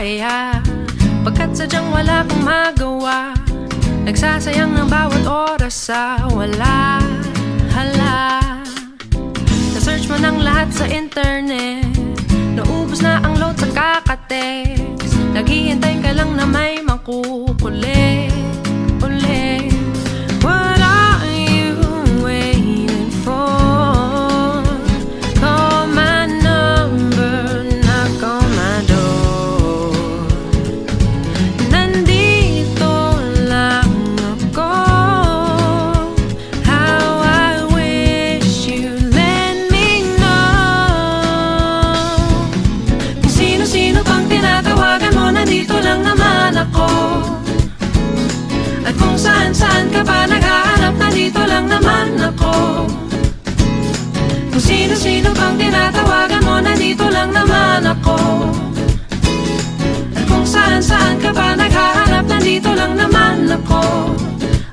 kaya pagkat sadyang wala kang magawa, nagsasayang ng bawat oras sa wala. Hala, na-search mo ng lahat sa internet, naubos na ang load sa kakatext, naghihintay ka lang na may makukulit ulit. What are you waiting for? Call my number, knock on my door. Nandito lang ako. How I wish you let me know. Kung sino-sino pang tinatawagan mo, nandito lang naman ako. At kung saan-saan ka pa naghahanap, nandito lang naman ako. Kung sino-sino pang tinatawagan mo, nandito lang naman ako. At kung saan-saan ka pa naghahanap, nandito lang naman ako.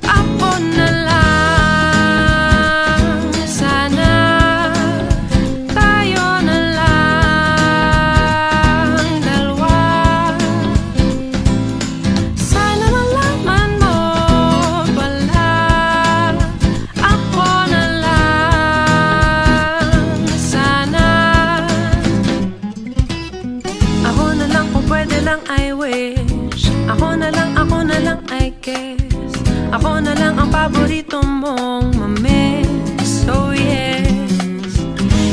Ako na lang, sana tayo na lang dalawa. Sana malaman mo pala, ako na lang, sana. Ako na lang kung pwede lang, I wish. Ako na lang I guess. Ako na lang ang paborito mong mamiss. Oh yes,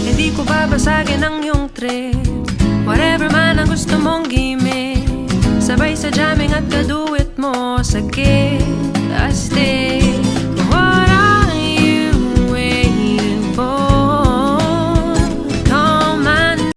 hindi ko babasagin ang iyong trip. Whatever man ang gusto mong gimmick, sabay sa jamming at kaduet mo sa gig.